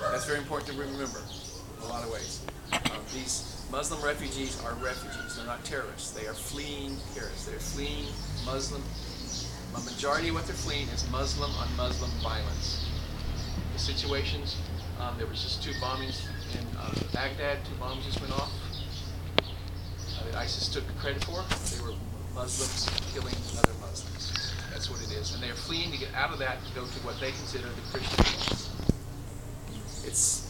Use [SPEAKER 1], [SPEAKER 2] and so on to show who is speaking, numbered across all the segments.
[SPEAKER 1] That's very important to remember in a lot of ways. These Muslim refugees are refugees. They're not terrorists. They are fleeing terrorists. They're fleeing Muslim. A majority of what they're fleeing is Muslim on Muslim violence. The situations, there was just 2 bombings in Baghdad. 2 bombs just went off that ISIS took credit for. They were Muslims killing other Muslims. That's what it is. And they are fleeing to get out of that to go to what they consider the Christian world. It's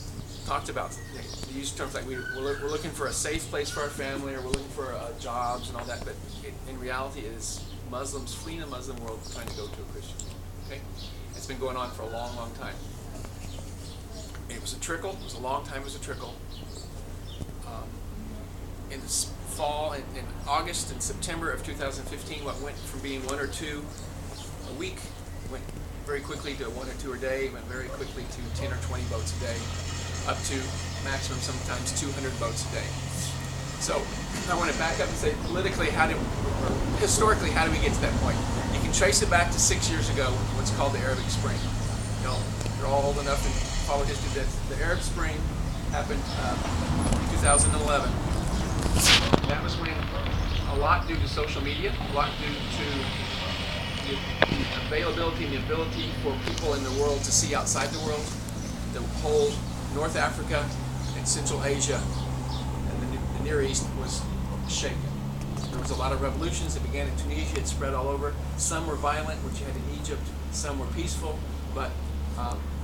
[SPEAKER 1] talked about. They use terms like we're looking for a safe place for our family, or we're looking for jobs and all that. But in reality, it is Muslims fleeing a Muslim world trying to go to a Christian world. Okay? It's been going on for a long, long time. It was a trickle. It was a long time. It was a trickle. In the fall, in August and September of 2015, what went from being 1 or 2 a week went very quickly to 1 or 2 a day. Went very quickly to 10 or 20 boats a day, up to maximum sometimes 200 boats a day. So I want to back up and say, politically, historically, how do we get to that point? You can trace it back to 6 years ago, what's called the Arabic Spring. You know, you're all old enough to follow history. That the Arab Spring happened in 2011. That was when a lot due to social media, a lot due to the availability and the ability for people in the world to see outside the world. The whole North Africa and Central Asia and the Near East was shaken. There was a lot of revolutions that began in Tunisia. It spread all over. Some were violent, which you had in Egypt. Some were peaceful. But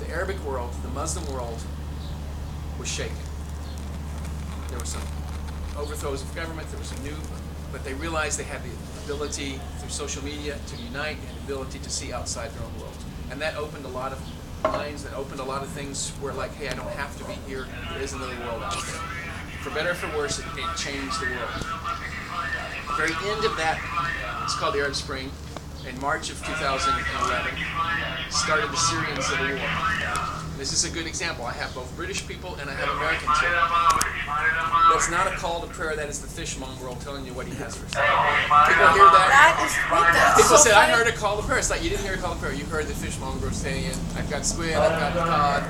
[SPEAKER 1] the Arabic world, the Muslim world, was shaken. There were some overthrows of government. There was some new, but they realized they had the ability through social media to unite and the ability to see outside their own world. And that opened a lot of minds, that opened a lot of things where, like, hey, I don't have to be here. There is another world out there. For better or for worse, it changed the world. The very end of that, it's called the Arab Spring, in March of 2011, started the Syrian Civil War. This is a good example. I have both British people and I have Americans here. That's not a call to prayer. That is the fishmonger telling you what he has for us. People hear that. People say, I heard a call to prayer. It's like, you didn't hear a call to prayer. You heard the fishmonger saying, I've got squid, I've got cod.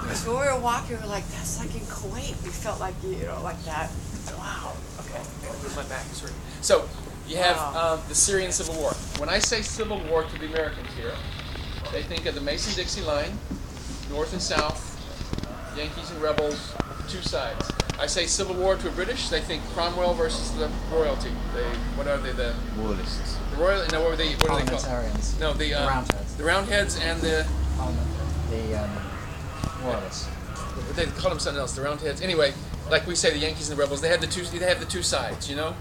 [SPEAKER 2] Because when we were walking, we were like, that's like in Kuwait. We felt like, like that. Wow.
[SPEAKER 1] Okay. My back is hurting. So, you have the Syrian Civil War. When I say Civil War to the Americans here, they think of the Mason-Dixie line, North and South, Yankees and rebels, 2 sides. I say Civil War to a British, they think Cromwell versus the royalty. What are they? The
[SPEAKER 3] Royalists.
[SPEAKER 1] The royal. No, what are they called?
[SPEAKER 3] Parliamentarians.
[SPEAKER 1] No, the
[SPEAKER 3] Roundheads.
[SPEAKER 1] The Roundheads and the
[SPEAKER 3] Royalists.
[SPEAKER 1] They call them something else. The Roundheads. Anyway, like we say, the Yankees and the rebels. They have the two sides. You know,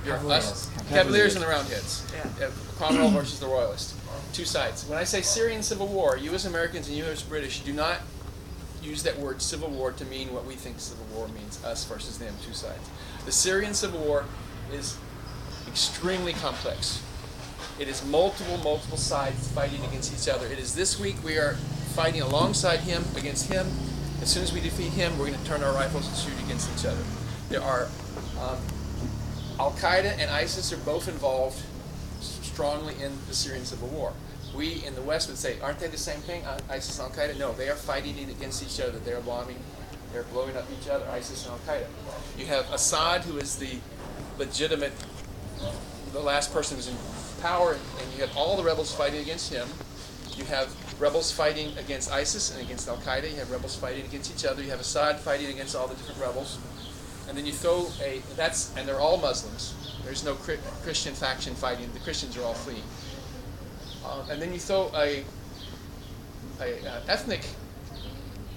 [SPEAKER 1] Cavaliers and the Roundheads. Yeah. Cromwell versus the Royalists. 2 sides. When I say Syrian Civil War, you as Americans and you as British do not use that word Civil War to mean what we think Civil War means, us versus them, 2 sides. The Syrian Civil War is extremely complex. It is multiple sides fighting against each other. It is this week we are fighting alongside him, against him. As soon as we defeat him, we're going to turn our rifles and shoot against each other. There are Al-Qaeda and ISIS are both involved strongly in the Syrian Civil War. We in the West would say, aren't they the same thing, ISIS and Al-Qaeda? No, they are fighting against each other. They are bombing, they're blowing up each other, ISIS and Al-Qaeda. You have Assad, who is the legitimate, the last person who's in power, and you have all the rebels fighting against him. You have rebels fighting against ISIS and against Al-Qaeda. You have rebels fighting against each other. You have Assad fighting against all the different rebels. And then you throw and they're all Muslims. There's no Christian faction fighting. The Christians are all fleeing. And then you throw a ethnic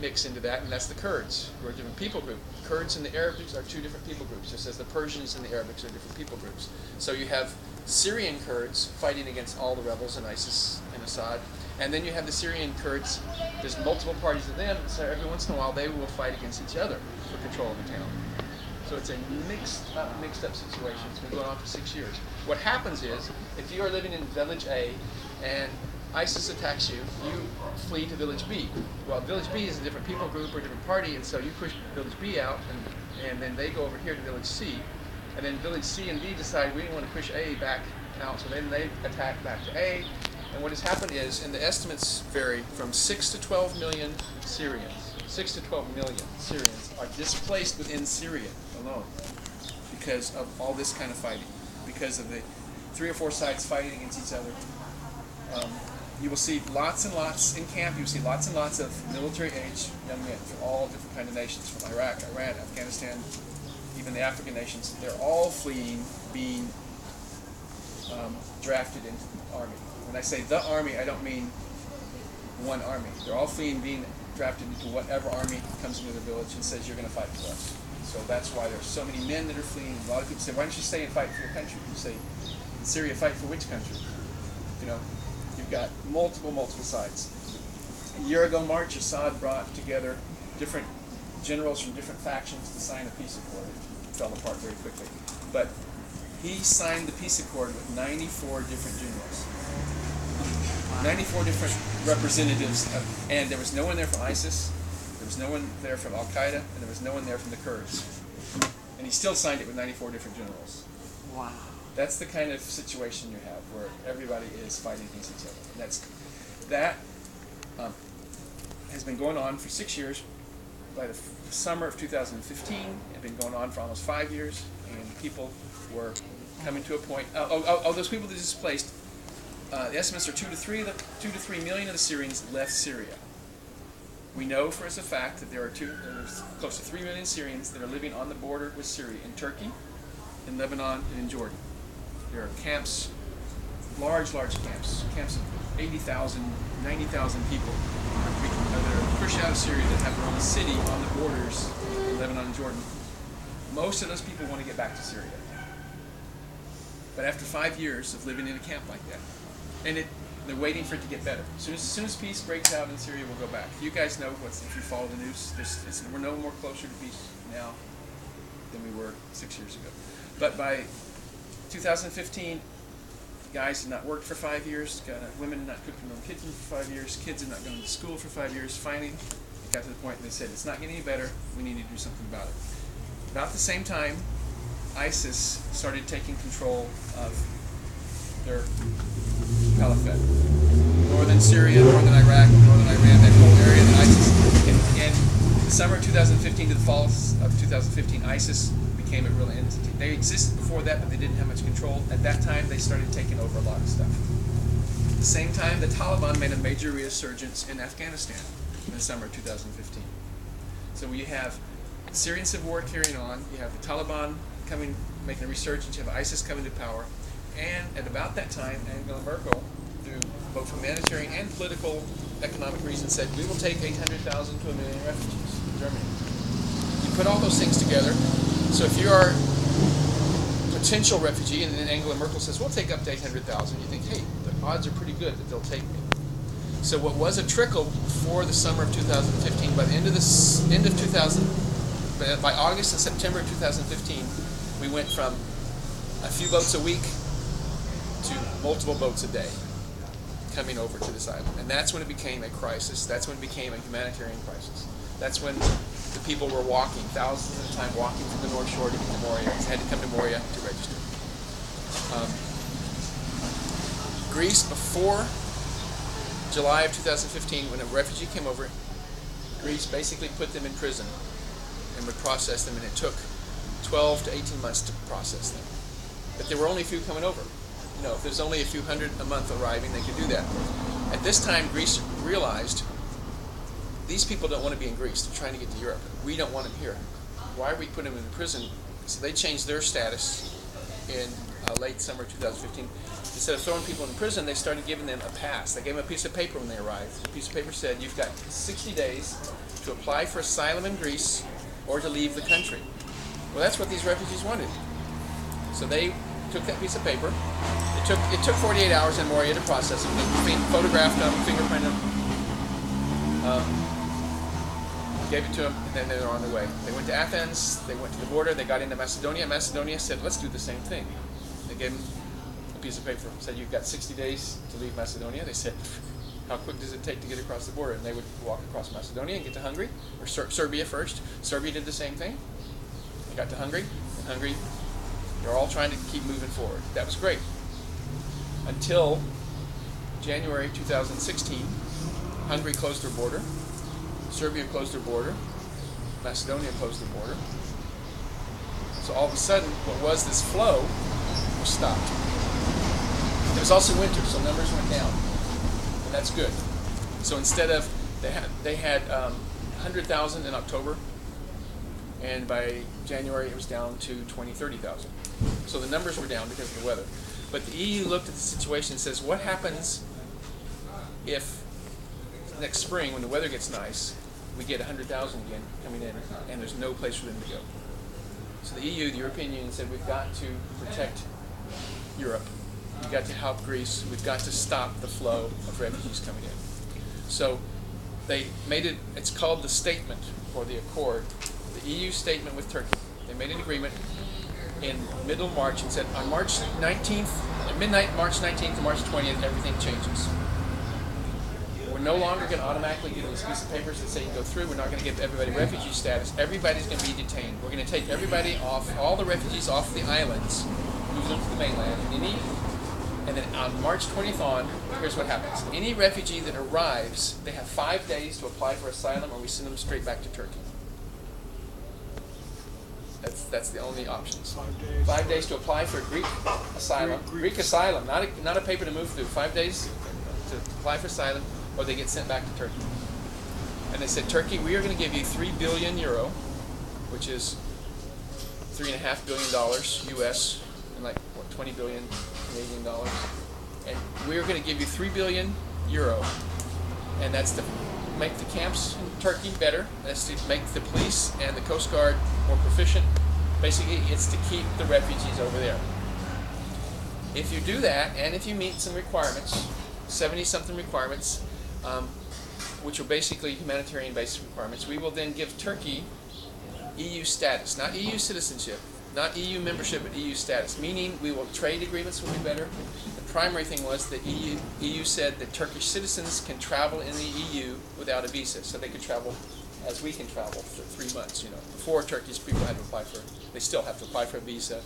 [SPEAKER 1] mix into that, and that's the Kurds, who are a different people group. Kurds and the Arabics are 2 different people groups, just as the Persians and the Arabics are different people groups. So you have Syrian Kurds fighting against all the rebels and ISIS and Assad. And then you have the Syrian Kurds. There's multiple parties of them, so every once in a while they will fight against each other for control of the town. So it's a mixed up situation. It's been going on for 6 years. What happens is, if you are living in Village A and ISIS attacks you, you flee to Village B. Well, Village B is a different people group or a different party, and so you push Village B out, and then they go over here to Village C. And then Village C and D decide we want to push A back out, so then they attack back to A. And what has happened is, and the estimates vary, from 6 to 12 million Syrians 6 to 12 million Syrians are displaced within Syria alone because of all this kind of fighting, because of the 3 or 4 sides fighting against each other. You will see lots and lots in camp. You will see lots and lots of military-age young men from all different kind of nations, from Iraq, Iran, Afghanistan, even the African nations. They're all fleeing, being drafted into the army. When I say the army, I don't mean one army. They're all fleeing, being drafted into whatever army comes into the village and says, you're going to fight for us. So that's why there's so many men that are fleeing. A lot of people say, why don't you stay and fight for your country? You say, in Syria, fight for which country? You know, you've got multiple sides. A year ago March, Assad brought together different generals from different factions to sign a peace accord. It fell apart very quickly. But he signed the peace accord with 94 different generals. 94 different representatives, and there was no one there from ISIS, there was no one there from Al-Qaeda, and there was no one there from the Kurds. And he still signed it with 94 different generals.
[SPEAKER 2] Wow.
[SPEAKER 1] That's the kind of situation you have where everybody is fighting against each other. And that has been going on for 6 years. By the summer of 2015, it had been going on for almost 5 years, and people were coming to a point. Those people that displaced, the estimates are 2 to 3 million of the Syrians left Syria. We know for us a fact that there's close to 3 million Syrians that are living on the border with Syria in Turkey, in Lebanon, and in Jordan. There are camps, large camps of 80,000, 90,000 people that are pushed out of Syria that have their own city on the borders in Lebanon and Jordan. Most of those people want to get back to Syria. But after 5 years of living in a camp like that, and they're waiting for it to get better. As soon as peace breaks out in Syria, we'll go back. You guys know if you follow the news, we're no more closer to peace now than we were 6 years ago. But by 2015, guys had not worked for 5 years, women had not cooked in their own kitchen for 5 years, kids had not gone to school for 5 years. Finally, it got to the point they said, it's not getting any better, we need to do something about it. About the same time, ISIS started taking control of their caliphate. Northern Syria, northern Iraq, northern Iran, that whole area that ISIS, in the summer of 2015 to the fall of 2015, ISIS became a real entity. They existed before that, but they didn't have much control. At that time, they started taking over a lot of stuff. At the same time, the Taliban made a major resurgence in Afghanistan in the summer of 2015. So we have the Syrian civil war carrying on, you have the Taliban making a resurgence, you have ISIS coming to power, and at about that time, Angela Merkel, through both humanitarian and political economic reasons, said, we will take 800,000 to 1 million refugees in Germany. You put all those things together, so if you are a potential refugee, and then Angela Merkel says, we'll take up to 800,000, you think, hey, the odds are pretty good that they'll take me. So what was a trickle before the summer of 2015, by the end of by August and September of 2015, we went from a few boats a week to multiple boats a day coming over to this island. And that's when it became a crisis. That's when it became a humanitarian crisis. That's when the people were walking, thousands at a time, walking from the North Shore to get to Moria. They had to come to Moria to register. Greece, before July of 2015, when a refugee came over, Greece basically put them in prison and would process them, and it took 12 to 18 months to process them. But there were only a few coming over. You know, if there's only a few hundred a month arriving, they could do that. At this time, Greece realized these people don't want to be in Greece. They're trying to get to Europe. We don't want them here. Why are we putting them in prison? So they changed their status in late summer 2015. Instead of throwing people in prison, they started giving them a pass. They gave them a piece of paper when they arrived. The piece of paper said, you've got 60 days to apply for asylum in Greece or to leave the country. Well, that's what these refugees wanted. So they took that piece of paper. It took 48 hours in Moria to process them. They photographed them, fingerprinted them, gave it to them, and then they were on their way. They went to Athens, they went to the border, they got into Macedonia. Macedonia said, let's do the same thing. They gave them a piece of paper, said, you've got 60 days to leave Macedonia. They said, how quick does it take to get across the border? And they would walk across Macedonia and get to Hungary, or Serbia first. Serbia did the same thing. They got to Hungary, and Hungary, they're all trying to keep moving forward. That was great. Until January 2016, Hungary closed their border. Serbia closed their border. Macedonia closed their border. So all of a sudden, what was this flow was stopped. It was also winter, so numbers went down, and that's good. So instead of they had 100,000 in October, and by January it was down to 30,000. So the numbers were down because of the weather. But the EU looked at the situation and says, what happens if next spring, when the weather gets nice, we get 100,000 again coming in, and there's no place for them to go? So the EU, the European Union, said we've got to protect Europe. We've got to help Greece. We've got to stop the flow of refugees coming in. So they made it, it's called the statement or the accord, the EU statement with Turkey. They made an agreement in middle March and said on March 19th, at midnight, March 19th to March 20th, everything changes. We're no longer going to automatically give them this piece of papers that say you can go through. We're not going to give everybody refugee status. Everybody's going to be detained. We're going to take everybody off, all the refugees off the islands, move them to the mainland. And then on March 20th on, here's what happens. Any refugee that arrives, they have 5 days to apply for asylum, or we send them straight back to Turkey. That's the only options. 5 days to apply for Greek asylum. Greek asylum, not a paper to move through. 5 days to apply for asylum, or they get sent back to Turkey. And they said, Turkey, we are going to give you €3 billion, which is $3.5 billion US, and like what, 20 billion Canadian dollars. And we are going to give you €3 billion, and that's to make the camps in Turkey better. That's to make the police and the Coast Guard more proficient. Basically, it's to keep the refugees over there. If you do that, and if you meet some requirements, 70-something requirements, which are basically humanitarian-based requirements, we will then give Turkey EU status, not EU citizenship, not EU membership, but EU status, meaning we will trade agreements will be better. The primary thing was that EU said that Turkish citizens can travel in the EU without a visa, so they could travel as we can travel for 3 months. Before Turkish people had to apply for, they still have to apply for a visa,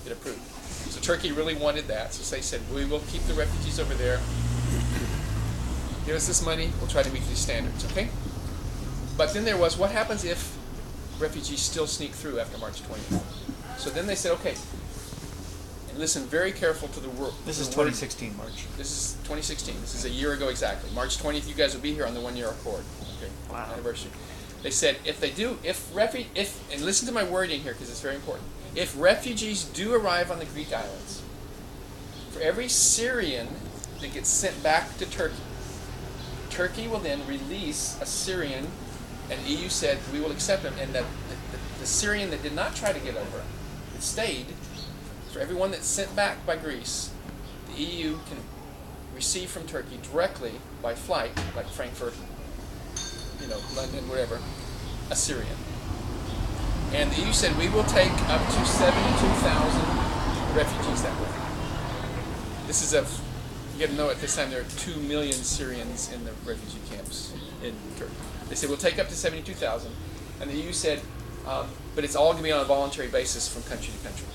[SPEAKER 1] get approved. So Turkey really wanted that, so they said we will keep the refugees over there. Give us this money, we'll try to meet these standards, okay? But then there was, what happens if refugees still sneak through after March 20th? So then they said, okay, and listen very careful to the word.
[SPEAKER 3] This is 2016, March.
[SPEAKER 1] This is 2016. This is a year ago exactly. March 20th, you guys will be here on the 1-year accord. Okay,
[SPEAKER 3] wow.
[SPEAKER 1] Anniversary. They said if they do, and listen to my wording here because it's very important. If refugees do arrive on the Greek islands, for every Syrian that gets sent back to Turkey, Turkey will then release a Syrian, and the EU said we will accept him, and that the Syrian that did not try to get over, that stayed, for everyone that's sent back by Greece, the EU can receive from Turkey directly by flight, like Frankfurt, London, whatever, a Syrian. And the EU said we will take up to 72,000 refugees that way. This is you got to know at this time there are 2 million Syrians in the refugee camps in Turkey. They said we'll take up to 72,000, and the EU said, but it's all going to be on a voluntary basis from country to country.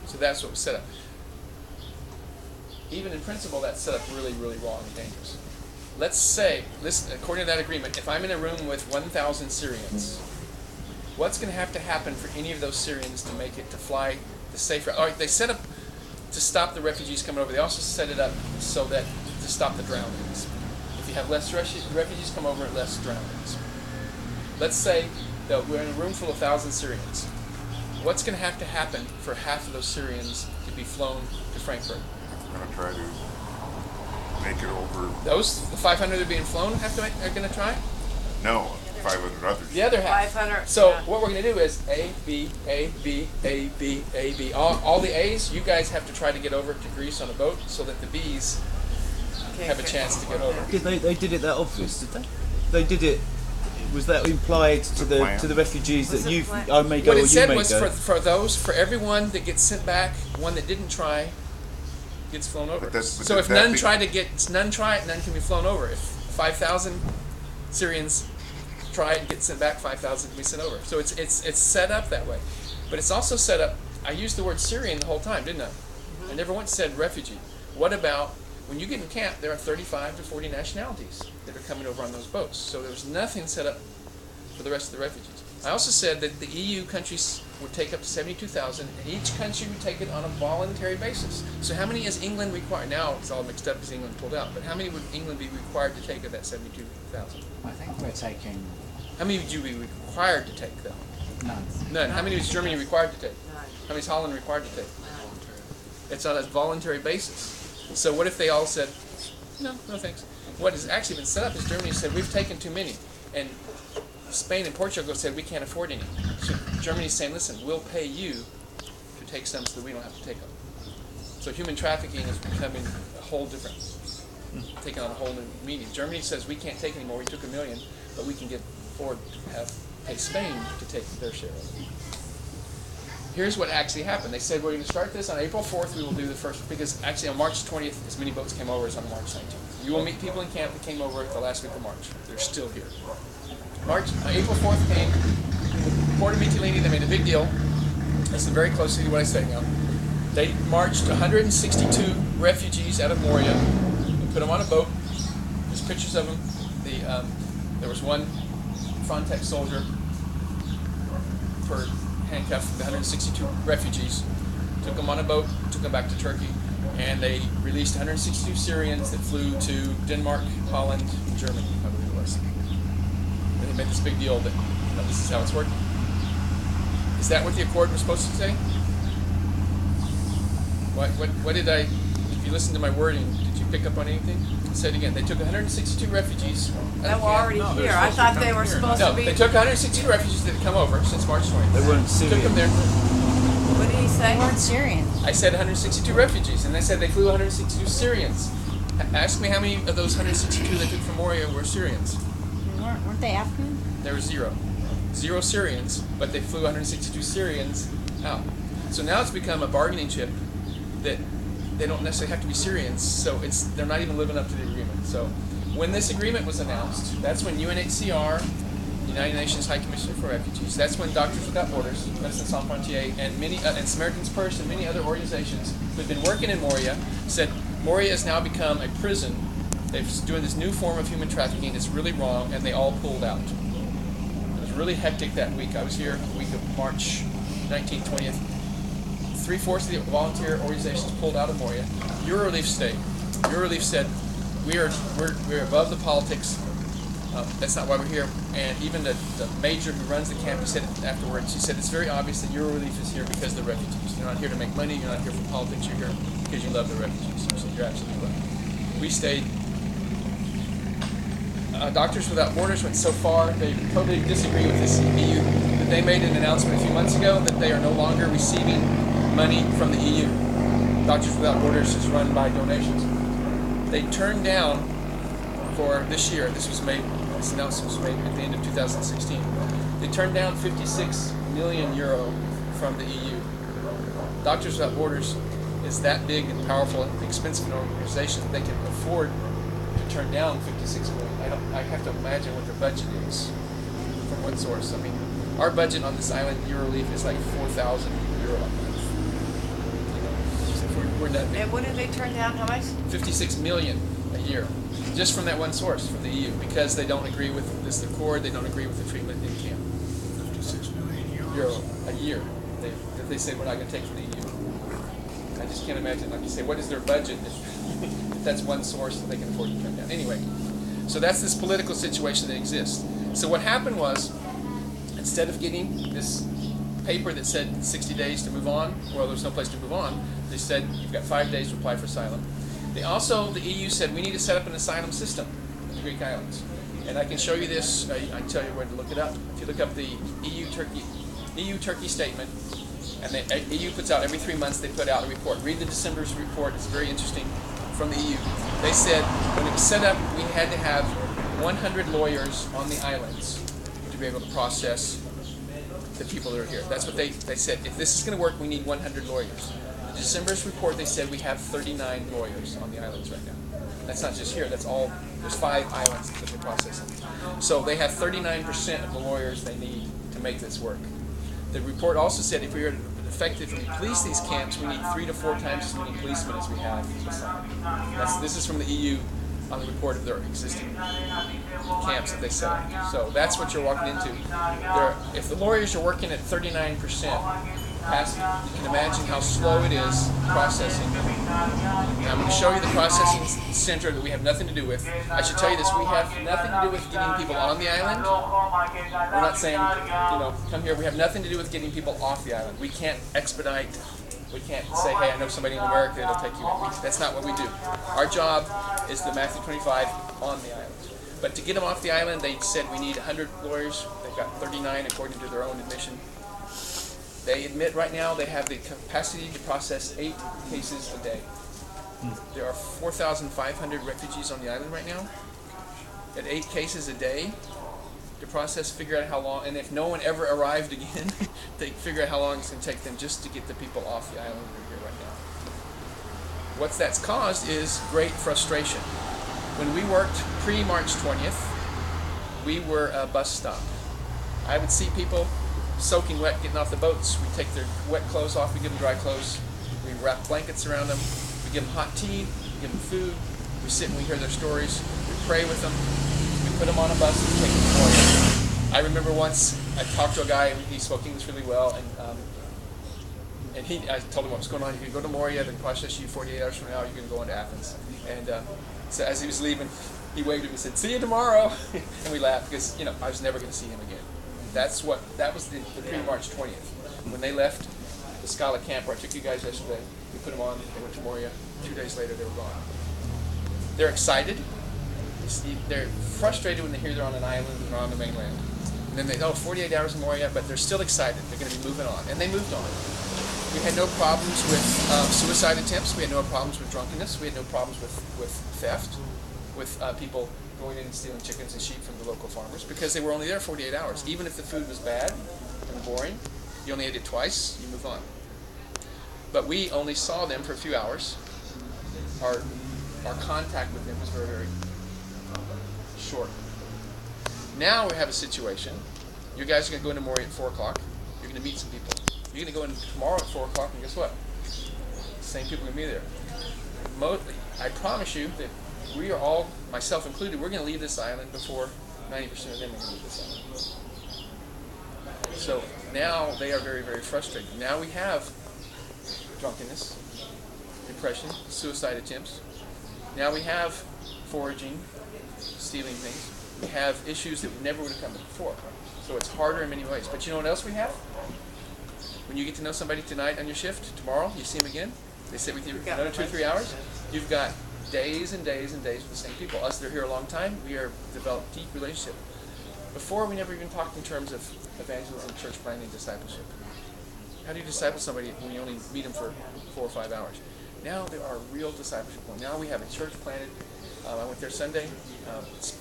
[SPEAKER 1] So that's what was set up. Even in principle, that's set up really, really wrong and dangerous. Let's say, listen, according to that agreement, if I'm in a room with 1,000 Syrians, what's going to have to happen for any of those Syrians to make it to fly the safe route? All right, they set up to stop the refugees coming over. They also set it up so that to stop the drownings. If you have less refugees come over, less drownings. Let's say that we're in a room full of 1,000 Syrians. What's going to have to happen for half of those Syrians to be flown to Frankfurt?
[SPEAKER 4] We're going to try to make it over.
[SPEAKER 1] The 500 that are being flown are going to try?
[SPEAKER 4] No, 500 others.
[SPEAKER 1] The other half.
[SPEAKER 2] 500.
[SPEAKER 1] So
[SPEAKER 2] yeah.
[SPEAKER 1] what we're going to do is A, B, A, B, A, B, A, B. All the A's, you guys have to try to get over to Greece on a boat so that the B's have a chance to get over.
[SPEAKER 3] They did it that obvious, did they? They did it. Was that implied to the refugees
[SPEAKER 2] Was
[SPEAKER 3] that
[SPEAKER 2] it
[SPEAKER 3] you
[SPEAKER 2] planned?
[SPEAKER 3] I may go
[SPEAKER 1] What
[SPEAKER 3] or
[SPEAKER 1] it
[SPEAKER 3] you
[SPEAKER 1] said
[SPEAKER 3] may
[SPEAKER 1] was
[SPEAKER 3] go?
[SPEAKER 1] for everyone that gets sent back, one that didn't try gets flown over.
[SPEAKER 4] But
[SPEAKER 1] So if none try, none can be flown over. If 5,000 Syrians try and get sent back, 5,000 can be sent over. So it's set up that way. But it's also set up, I used the word Syrian the whole time, didn't I? I never once said refugee. What about when you get in camp, there are 35 to 40 nationalities that are coming over on those boats. So there was nothing set up for the rest of the refugees. I also said that the EU countries would take up to 72,000, and each country would take it on a voluntary basis. So how many is England required? Now it's all mixed up because England pulled out, but how many would England be required to take of that 72,000?
[SPEAKER 5] I think we're taking
[SPEAKER 1] How many would you be required to take, though?
[SPEAKER 5] none.
[SPEAKER 1] None. How many was Germany required to take?
[SPEAKER 2] None.
[SPEAKER 1] How many is Holland required to take?
[SPEAKER 2] None.
[SPEAKER 1] It's on a voluntary basis. So what if they all said, no thanks. What has actually been set up is Germany said, we've taken too many. And Spain and Portugal said, we can't afford any. So Germany's saying, listen, we'll pay you to take some so that we don't have to take them. So human trafficking is becoming a whole different, taking on a whole new meaning. Germany says, we can't take any more. We took 1 million, but we can afford to pay Spain to take their share of it. Here's what actually happened. They said, we're going to start this on April 4th. We will do the first, because actually on March 20th, as many boats came over as on March 19th. You will meet people in camp that came over the last week of March. They're still here. April 4th came, Port of Mytilene, they made a big deal. This is very close to what I say now. They marched 162 refugees out of Moria and put them on a boat. There's pictures of them. There was one Frontex soldier per handcuff the 162 refugees, took them on a boat, took them back to Turkey, and they released 162 Syrians that flew to Denmark, Holland, and Germany, I believe it was. And they made this big deal that this is how it's working. Is that what the accord was supposed to say? What did if you listen to my wording, did you pick up on anything? Say it again. They took 162 refugees.
[SPEAKER 2] That were already here. I thought they were supposed to be.
[SPEAKER 1] They took 162 refugees that had come over since March 20th.
[SPEAKER 3] They weren't Syrian.
[SPEAKER 1] Took them there.
[SPEAKER 2] What did he say?
[SPEAKER 6] They weren't Syrian.
[SPEAKER 1] I said 162 refugees, and they said they flew 162 Syrians. Ask me how many of those 162 they took from Moria were Syrians.
[SPEAKER 6] Weren't they Afghan?
[SPEAKER 1] There were zero. Zero Syrians, but they flew 162 Syrians out. So now it's become a bargaining chip that they don't necessarily have to be Syrians, so they're not even living up to the agreement. So when this agreement was announced, that's when UNHCR, United Nations High Commissioner for Refugees, that's when Doctors Without Borders, Médecins Sans Frontières, and Samaritan's Purse and many other organizations who had been working in Moria said Moria has now become a prison. They're doing this new form of human trafficking. It's really wrong, and they all pulled out. It was really hectic that week. I was here the week of March 19th, 20th. 3/4 of the volunteer organizations pulled out of Moria. Eurorelief stayed. Eurorelief said, we're above the politics. That's not why we're here. And even the major who runs the camp, he said afterwards, he said, it's very obvious that Eurorelief is here because of the refugees. You're not here to make money. You're not here for politics. You're here because you love the refugees. He said, you're absolutely right. We stayed. Doctors Without Borders went so far, they totally disagree with this EU, that they made an announcement a few months ago that they are no longer receiving money from the EU. Doctors Without Borders is run by donations. They turned down for this year, this announcement was made at the end of 2016, they turned down 56 million euro from the EU. Doctors Without Borders is that big and powerful and expensive an organization that they can afford to turn down 56 million. I have to imagine what their budget is from what source. I mean, our budget on this island, Eurorelief, is like 4,000 euro a month. We're that big.
[SPEAKER 2] And what did they turn down? How much?
[SPEAKER 1] 56 million a year, just from that one source, from the EU, because they don't agree with this accord. They don't agree with the treatment in camp.
[SPEAKER 4] 56 million
[SPEAKER 1] Euro a year. They say we're not going to take from the EU. I just can't imagine. Like you say, what is their budget if that's one source that they can afford to turn down? Anyway, so that's this political situation that exists. So what happened was, instead of getting this paper that said 60 days to move on, well, there's no place to move on, they said you've got 5 days to apply for asylum. The EU said we need to set up an asylum system in the Greek islands. And I can show you this, I can tell you where to look it up. If you look up the EU-Turkey statement, and the EU puts out every 3 months, they put out a report. Read the December's report, it's very interesting, from the EU. They said when it was set up, we had to have 100 lawyers on the islands to be able to process the people that are here. That's what they said. If this is going to work, we need 100 lawyers. The December's report, they said we have 39 lawyers on the islands right now. That's not just here, that's all, there's 5 islands that they're processing. So they have 39% of the lawyers they need to make this work. The report also said if we were to effectively police these camps, we need 3 to 4 times as many policemen as we have aside. This is from the EU on the report of their existing camps that they set up. So that's what you're walking into. If the lawyers are working at 39% capacity, you can imagine how slow it is processing. Now I'm going to show you the processing center that we have nothing to do with. I should tell you this, we have nothing to do with getting people on the island. We're not saying, come here. We have nothing to do with getting people off the island. We can't expedite. We can't say, hey, I know somebody in America that'll take you in. That's not what we do. Our job is the Matthew 25 on the island. But to get them off the island, they said we need 100 lawyers. They've got 39 according to their own admission. They admit right now they have the capacity to process 8 cases a day. There are 4,500 refugees on the island right now. At 8 cases a day to process, figure out how long, and if no one ever arrived again, they figure out how long it's going to take them just to get the people off the island that are here right now. What that's caused is great frustration. When we worked pre-March 20th, we were a bus stop. I would see people soaking wet, getting off the boats. We take their wet clothes off, we give them dry clothes, we wrap blankets around them, we give them hot tea, we give them food, we sit and we hear their stories, we pray with them, we put them on a bus and take them to Moria. I remember once I talked to a guy, he spoke English really well, and I told him what was going on. You can go to Moria, then process you 48 hours from now, you can go into Athens. And so as he was leaving, he waved at me and said, "See you tomorrow," and we laughed because I was never going to see him again. That was the pre-March 20th. When they left the Scala camp where I took you guys yesterday, we put them on, they went to Moria. 2 days later, they were gone. They're excited. They're frustrated when they hear they're on an island and they're on the mainland. And then 48 hours in Moria, but they're still excited. They're going to be moving on. And they moved on. We had no problems with suicide attempts. We had no problems with drunkenness. We had no problems with theft, with people going in and stealing chickens and sheep from the local farmers because they were only there 48 hours. Even if the food was bad and boring, you only ate it twice, you move on. But we only saw them for a few hours. Our contact with them was very, very short. Now we have a situation. You guys are going to go into Moria at 4 o'clock. You're going to meet some people. You're going to go in tomorrow at 4 o'clock, and guess what? Same people are going to be there. I promise you that we are all, myself included, we're going to leave this island before 90% of them are going to leave this island. So now they are very, very frustrated. Now we have drunkenness, depression, suicide attempts. Now we have foraging, stealing things. We have issues that never would have come before. So it's harder in many ways. But you know what else we have? When you get to know somebody tonight on your shift, tomorrow you see them again, they sit with you another 2 or 3 hours, you've got days and days and days with the same people. Us that are here a long time, we are developed deep relationship. Before, we never even talked in terms of evangelism, church planting, discipleship. How do you disciple somebody when you only meet them for 4 or 5 hours? Now there are real discipleship. Now we have a church planted. I went there Sunday.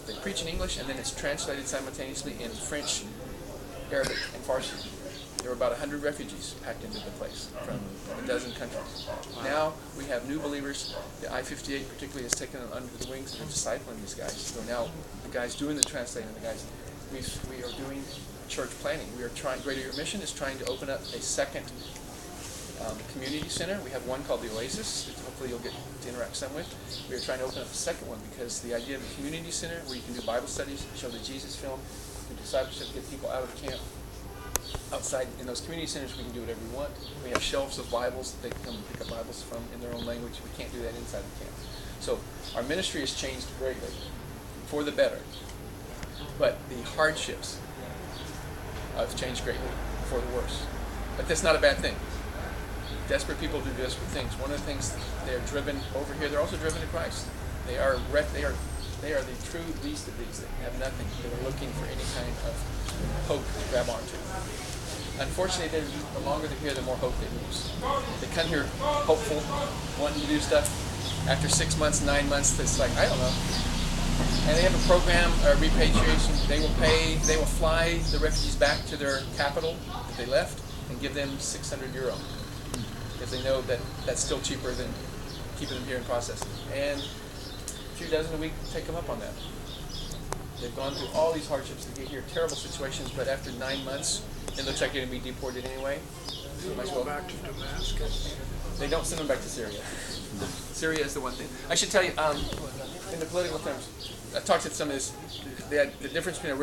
[SPEAKER 1] They preach in English, and then it's translated simultaneously in French, Arabic, and Farsi. There were about 100 refugees packed into the place from a dozen countries. Now we have new believers. The I-58 particularly has taken them under the wings and are discipling these guys. So now the guys doing the translating, the guys, we are doing church planting. We are trying. Greater Mission is trying to open up a second community center. We have one called the Oasis, that hopefully you'll get to interact some with. We are trying to open up a second one because the idea of a community center where you can do Bible studies, show the Jesus film, do discipleship, get people out of the camp. Outside in those community centers, we can do whatever we want. We have shelves of Bibles that they can come and pick up Bibles from in their own language. We can't do that inside the camp. So our ministry has changed greatly for the better. But the hardships have changed greatly for the worse. But that's not a bad thing. Desperate people do desperate things. One of the things they are driven over here, they're also driven to Christ. They are the true least of these. They have nothing. They're looking for any kind of hope to grab onto. Unfortunately, the longer they're here, the more hope they lose. They come here hopeful, wanting to do stuff. After 6 months, 9 months, it's like, I don't know. And they have a program, repatriation. They will fly the refugees back to their capital that they left and give them €600. Because they know that that's still cheaper than keeping them here and processing. And a few dozen a week take them up on that. They've gone through all these hardships to get here, terrible situations, but after 9 months, it looks like they're going to be deported anyway. Might as well.
[SPEAKER 5] Back to Damascus.
[SPEAKER 1] They don't send them back to Syria. Syria is the one thing. I should tell you, in the political terms, I talked to some of this, the difference between a